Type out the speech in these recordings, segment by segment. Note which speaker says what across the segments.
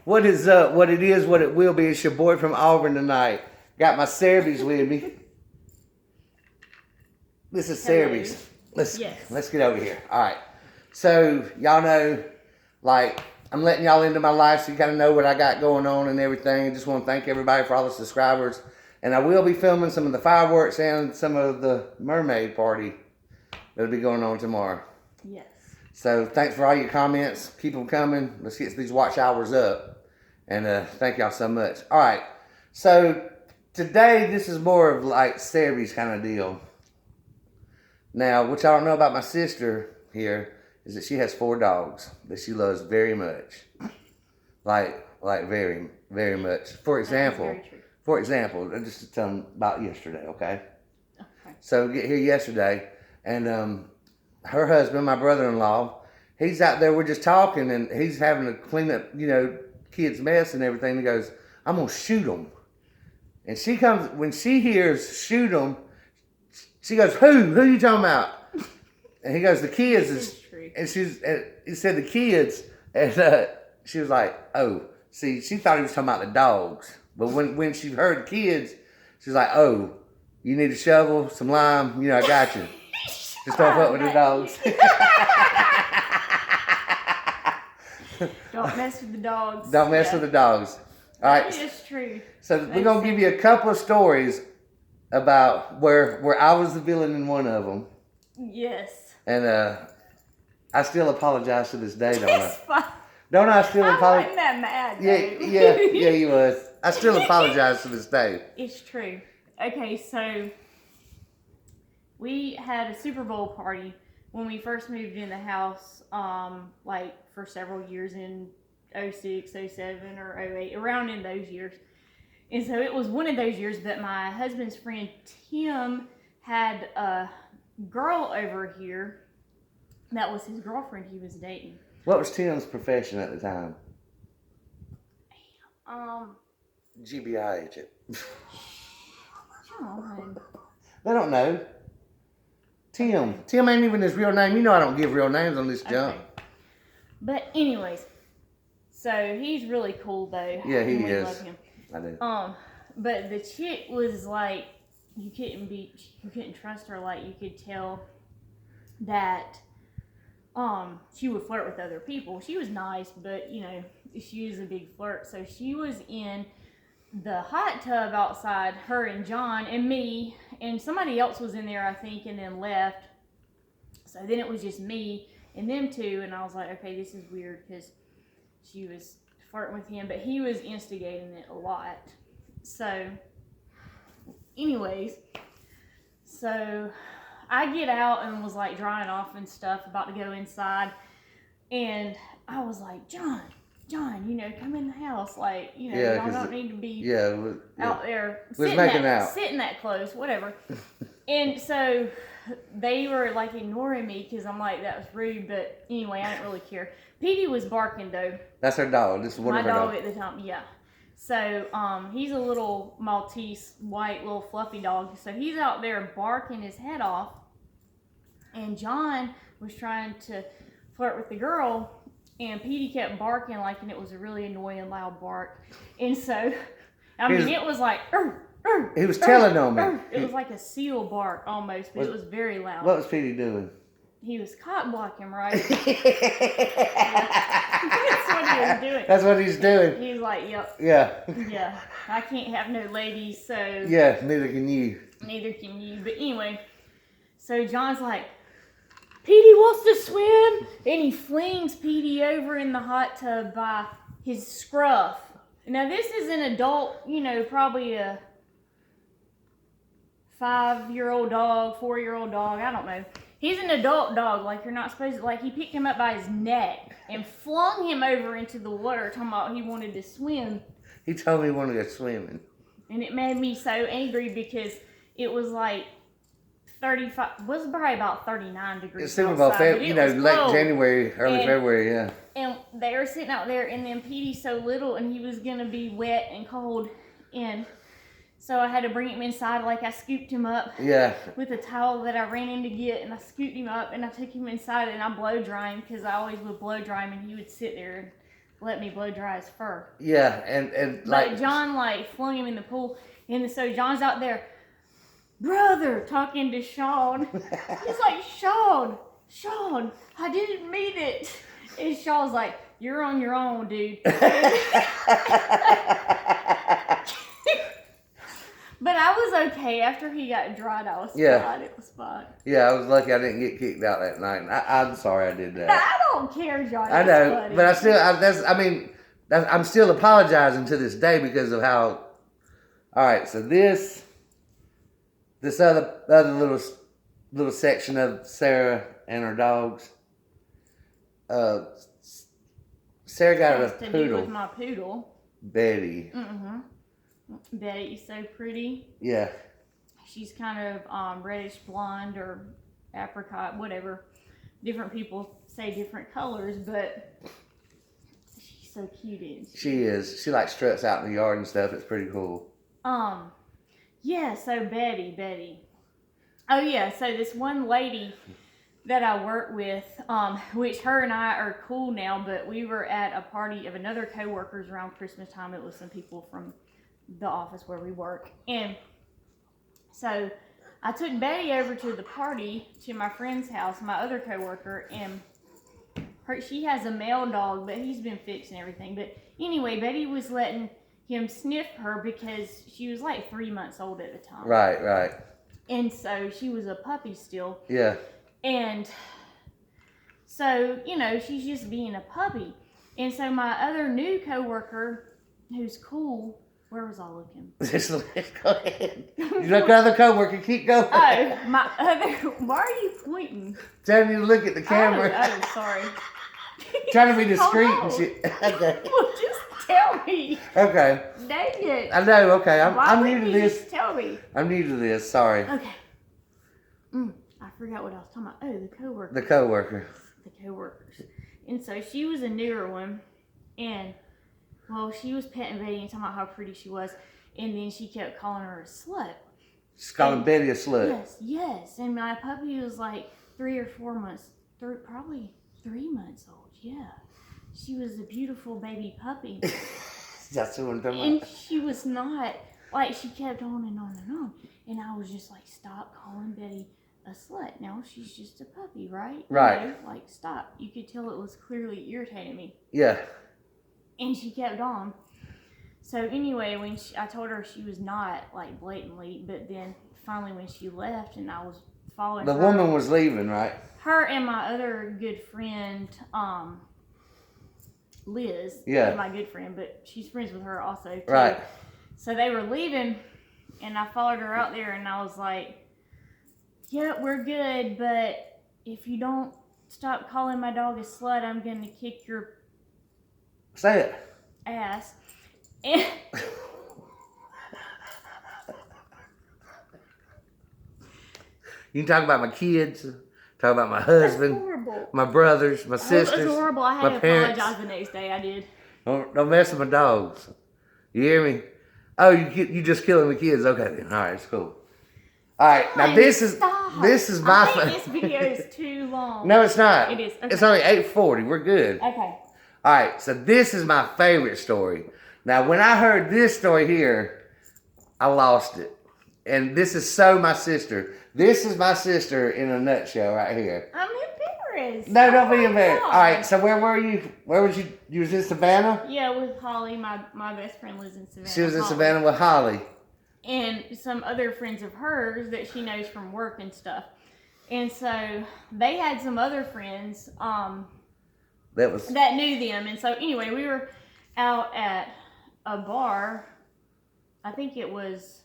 Speaker 1: What is up? What it is, what it will be. It's your boy from Auburn tonight. Got my Serbies with me. This is Serbies. Let's get over here. All right. So y'all know, like, I'm letting y'all into my life so you kind of know what I got going on and everything. I just want to thank everybody for all the subscribers. And I will be filming some of the fireworks and some of the mermaid party that'll be going on tomorrow.
Speaker 2: Yes.
Speaker 1: So thanks for all your comments. Keep them coming. Let's get these watch hours up. And thank y'all so much. All right. So today, this is more of like Serbies kind of deal. Now, what y'all don't know about my sister here is that she has 4 dogs that she loves very much. Like very, very much. For example, just to tell them about yesterday, okay? Okay. So get here yesterday, and her husband, my brother-in-law, he's out there, we're just talking, and he's having to clean up, kids' mess and everything. He goes, I'm going to shoot them. And she comes, when she hears shoot them, she goes, who? Who are you talking about? And he goes, the kids. And he said the kids. And she was like, oh. See, she thought he was talking about the dogs. But when she heard kids, she's like, oh, you need a shovel, some lime, I got you. Just don't fuck with the dogs.
Speaker 2: Don't mess with the dogs.
Speaker 1: Don't mess with the dogs. All right.
Speaker 2: It's true.
Speaker 1: So we're going to give you a couple of stories about where I was the villain in one of them.
Speaker 2: Yes.
Speaker 1: And I still apologize to this day, don't I?
Speaker 2: It's fine.
Speaker 1: Don't I still apologize?
Speaker 2: I'm that mad,
Speaker 1: Yeah, you was. I still apologize to this day.
Speaker 2: It's true. Okay, so we had a Super Bowl party when we first moved in the house, like for several years in 06, 07, or 08, around in those years. And so it was one of those years that my husband's friend Tim had a girl over here that was his girlfriend he was dating.
Speaker 1: What was Tim's profession at the time? GBI agent.
Speaker 2: John.
Speaker 1: They don't know. Tim. Okay. Tim ain't even his real name. I don't give real names on this jump. Okay.
Speaker 2: But anyways, so he's really cool though.
Speaker 1: Yeah, he is.
Speaker 2: Love him.
Speaker 1: I do.
Speaker 2: But the chick was like, you couldn't trust her. Like, you could tell that she would flirt with other people. She was nice, but she was a big flirt. So she was in the hot tub outside, her and John and me, and somebody else was in there, I think, and then left. So then it was just me and them two, and I was like, okay, this is weird, because she was flirting with him, but he was instigating it a lot. So anyways, so I get out and was like drying off and stuff, about to go inside, and I was like, John, come in the house, like, y'all don't need to be out there sitting that close, whatever. And so they were like ignoring me because I'm like, that was rude, but anyway, I didn't really care. Petey was barking though.
Speaker 1: That's her dog. This is one of her dogs.
Speaker 2: My dog at the time, yeah. So he's a little Maltese, white, little fluffy dog. So he's out there barking his head off, and John was trying to flirt with the girl, and Petey kept barking and it was a really annoying, loud bark. And so, it was like,
Speaker 1: he was telling on me.
Speaker 2: It was like a seal bark almost, but it was very loud.
Speaker 1: What was Petey doing?
Speaker 2: He was cock blocking, right? That's what he was doing.
Speaker 1: That's what he's doing.
Speaker 2: He was like, yep.
Speaker 1: Yeah.
Speaker 2: Yeah. I can't have no ladies, so.
Speaker 1: Yeah, neither can you.
Speaker 2: Neither can you. But anyway, so John's like, Petey wants to swim. And he flings Petey over in the hot tub by his scruff. Now, this is an adult, probably a 5-year-old dog, 4-year-old dog, I don't know. He's an adult dog, like you're not supposed to, he picked him up by his neck and flung him over into the water, talking about he wanted to swim.
Speaker 1: He told me he wanted to go swimming.
Speaker 2: And it made me so angry because it was like 35, was probably about 39 degrees.
Speaker 1: It's Super Bowl, late January, early February, yeah.
Speaker 2: And they were sitting out there, and then Petey's so little, and he was going to be wet and cold, and so I had to bring him inside. I scooped him up with a towel that I ran in to get, and I scooped him up, and I took him inside, and I blow dry him, because I always would blow dry him, and he would sit there. let me blow dry his fur.
Speaker 1: Yeah, and
Speaker 2: But John like flung him in the pool, and so John's out there, brother, talking to Sean. He's like, Sean, I didn't mean it. And Sean's like, you're on your own, dude. But I was okay after he got dried. I was fine. It was fine.
Speaker 1: Yeah, I was lucky I didn't get kicked out that night. I'm sorry I did that.
Speaker 2: I don't care, John.
Speaker 1: I know,
Speaker 2: funny.
Speaker 1: but I'm still apologizing to this day because of how. All right, so this other little section of Sarah and her dogs. Sarah got a
Speaker 2: to do
Speaker 1: poodle.
Speaker 2: with my poodle,
Speaker 1: Betty.
Speaker 2: Betty's so pretty.
Speaker 1: Yeah.
Speaker 2: She's kind of reddish blonde or apricot, whatever. Different people say different colors, but she's so cute, isn't she?
Speaker 1: She is. She like struts out in the yard and stuff. It's pretty cool.
Speaker 2: Yeah, so Betty. Oh yeah, so this one lady that I work with, which her and I are cool now, but we were at a party of another coworkers around Christmas time. It was some people from the office where we work. And so I took Betty over to the party to my friend's house, my other coworker, and she has a male dog, but he's been fixed and everything. But anyway, Betty was letting him sniff her because she was like 3 months old at the time.
Speaker 1: Right.
Speaker 2: And so she was a puppy still.
Speaker 1: Yeah.
Speaker 2: And so, she's just being a puppy. And so my other new coworker, who's cool, where was I looking?
Speaker 1: Let's go ahead. You look at the coworker, keep going.
Speaker 2: Oh, my other, why are you pointing?
Speaker 1: Telling you to look at the camera.
Speaker 2: Oh, sorry.
Speaker 1: Trying to be discreet and shit. Okay.
Speaker 2: Well, just tell me.
Speaker 1: Okay.
Speaker 2: Dang it.
Speaker 1: I know, okay. I'm new to
Speaker 2: you
Speaker 1: this.
Speaker 2: just tell me?
Speaker 1: I'm new to this, sorry.
Speaker 2: Okay. I forgot what I was talking about. Oh, the coworker.
Speaker 1: The coworker.
Speaker 2: The coworkers. And so she was a newer one. And, well, she was petting Betty and talking about how pretty she was. And then she kept calling her a slut.
Speaker 1: She's calling Betty a slut.
Speaker 2: Yes. And my puppy was like 3 or 4 months, probably 3 months old. Yeah. She was a beautiful baby puppy.
Speaker 1: That's what I'm talking
Speaker 2: And
Speaker 1: about.
Speaker 2: she was not, like, she kept on and on and on. And I was just like, stop calling Betty a slut. Now she's just a puppy, right?
Speaker 1: Right.
Speaker 2: Like, stop. You could tell it was clearly irritating me.
Speaker 1: Yeah.
Speaker 2: And she kept on. So anyway, when I told her she was not, like, blatantly, but then finally when she left and I was following her.
Speaker 1: The woman was leaving, right?
Speaker 2: Her and my other good friend, Liz.
Speaker 1: Yeah.
Speaker 2: My good friend, but she's friends with her also, too.
Speaker 1: Right.
Speaker 2: So they were leaving, and I followed her out there, and I was like, yeah, we're good, but if you don't stop calling my dog a slut, I'm going to kick your
Speaker 1: Say it.
Speaker 2: ass. And
Speaker 1: You can talk about my kids, talk about my husband,
Speaker 2: horrible.
Speaker 1: my brothers, my sisters.
Speaker 2: It was horrible. I had
Speaker 1: my
Speaker 2: to
Speaker 1: parents.
Speaker 2: apologize the next day. I did.
Speaker 1: Don't mess with my dogs. You hear me? Oh, you just killing the kids. Okay then. All right, it's cool. All right, now this is my.
Speaker 2: I think this video is too long.
Speaker 1: No, it's not.
Speaker 2: It is. Okay.
Speaker 1: It's only 8:40. We're good.
Speaker 2: Okay.
Speaker 1: All right, so this is my favorite story. Now, when I heard this story here, I lost it. And this is so my sister. This is my sister in a nutshell right here.
Speaker 2: I'm embarrassed.
Speaker 1: No, don't be
Speaker 2: my
Speaker 1: embarrassed.
Speaker 2: God.
Speaker 1: All right, so where were you? Where was you? You was in Savannah?
Speaker 2: Yeah, with Holly. My best friend lives in Savannah.
Speaker 1: She was in
Speaker 2: Holly.
Speaker 1: Savannah with Holly.
Speaker 2: And some other friends of hers that she knows from work and stuff. And so they had some other friends that knew them. And so anyway, we were out at a bar. I think it was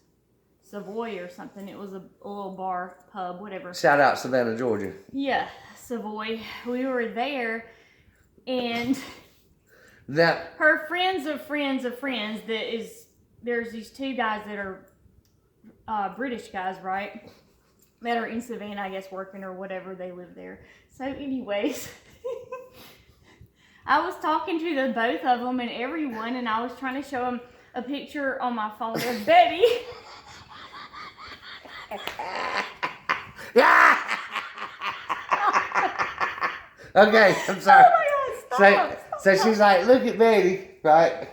Speaker 2: Savoy or something. It was a little bar, pub, whatever.
Speaker 1: Shout out Savannah, Georgia.
Speaker 2: Yeah, Savoy. We were there, and
Speaker 1: That
Speaker 2: her friends of friends of friends, there's these two guys that are British guys, right? That are in Savannah, I guess, working or whatever. They live there. So anyways, I was talking to the both of them and everyone, and I was trying to show them a picture on my phone of Betty.
Speaker 1: Okay, I'm sorry.
Speaker 2: Oh my God, stop.
Speaker 1: So she's like, look at Betty, right?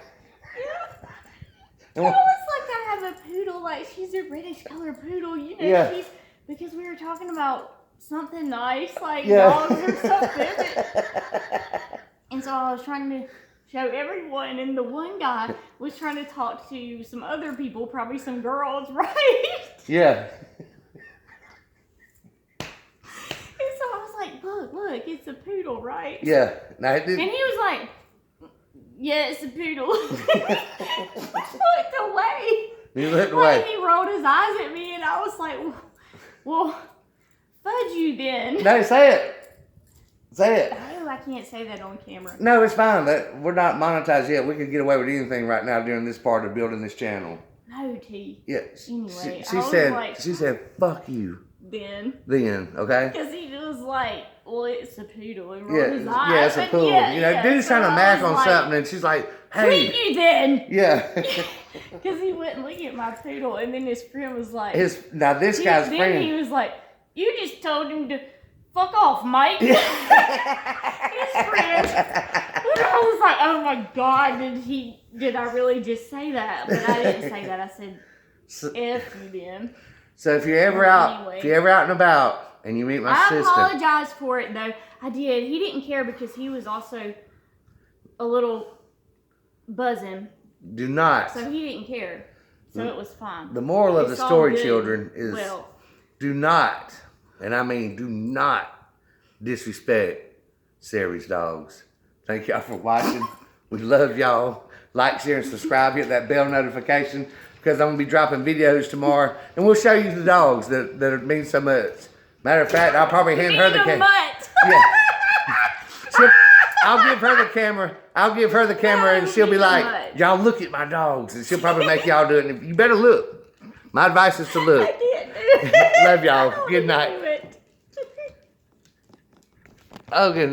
Speaker 2: It was like I have a poodle, like she's a reddish color poodle, you know.
Speaker 1: Yeah.
Speaker 2: She's because we were talking about something nice, like
Speaker 1: Yeah.
Speaker 2: dogs or something. And so I was trying to show everyone, and the one guy was trying to talk to some other people, probably some girls, right?
Speaker 1: Yeah.
Speaker 2: And so I was like, look, it's a poodle, right?
Speaker 1: Yeah. Now, it
Speaker 2: And
Speaker 1: did,
Speaker 2: he was like, yeah, it's a poodle. I looked away.
Speaker 1: he looked
Speaker 2: Like,
Speaker 1: away.
Speaker 2: he rolled his eyes at me, and I was like, well, fudge you then.
Speaker 1: No, say it. Say it.
Speaker 2: Oh, I can't say that on camera.
Speaker 1: No, it's fine. We're not monetized yet. We can get away with anything right now during this part of building this channel.
Speaker 2: No, T.
Speaker 1: Yeah.
Speaker 2: Anyway,
Speaker 1: she
Speaker 2: I was
Speaker 1: said.
Speaker 2: like-
Speaker 1: She said, "Fuck you."
Speaker 2: Then.
Speaker 1: Then, okay.
Speaker 2: Because he was like, well, it's a poodle. And rolled
Speaker 1: Yeah,
Speaker 2: his eyes.
Speaker 1: yeah, it's a
Speaker 2: and
Speaker 1: poodle.
Speaker 2: yeah,
Speaker 1: you know,
Speaker 2: yeah.
Speaker 1: dude's
Speaker 2: So
Speaker 1: trying to
Speaker 2: I
Speaker 1: mac
Speaker 2: was
Speaker 1: on
Speaker 2: like,
Speaker 1: something, and she's like,
Speaker 2: Tweet
Speaker 1: "Hey."
Speaker 2: you then.
Speaker 1: Yeah.
Speaker 2: Because he wouldn't look at my poodle. And then his friend was like,
Speaker 1: This guy's
Speaker 2: then
Speaker 1: friend.
Speaker 2: he was like, you just told him to fuck off, Mike. His friend. And I was like, oh my God, did I really just say that? But I didn't say that. I said, F you then.
Speaker 1: So if you're ever out,
Speaker 2: Anyway.
Speaker 1: if you're ever out and about, and you meet my
Speaker 2: I
Speaker 1: sister,
Speaker 2: apologize for it though. I did. He didn't care because he was also a little buzzing.
Speaker 1: do not.
Speaker 2: So he didn't care. So it was fine.
Speaker 1: The moral of
Speaker 2: It's
Speaker 1: the
Speaker 2: all
Speaker 1: story,
Speaker 2: good.
Speaker 1: children, is
Speaker 2: Well,
Speaker 1: do not, and I mean do not, disrespect Sarah's dogs. Thank y'all for watching. We love y'all. Like, share, and subscribe. Hit that bell notification because I'm going to be dropping videos tomorrow. And we'll show you the dogs that mean so much. Matter of fact, I'll probably hand her the
Speaker 2: a
Speaker 1: camera.
Speaker 2: mutt.
Speaker 1: Yeah. I'll give her the camera. I'll give her the camera, and she'll be like,
Speaker 2: mutt.
Speaker 1: y'all look at my dogs. And she'll probably make y'all do it. And you better look. My advice is to look.
Speaker 2: I didn't do it.
Speaker 1: Love y'all.
Speaker 2: I don't
Speaker 1: Good night.
Speaker 2: do it.
Speaker 1: Oh, goodness.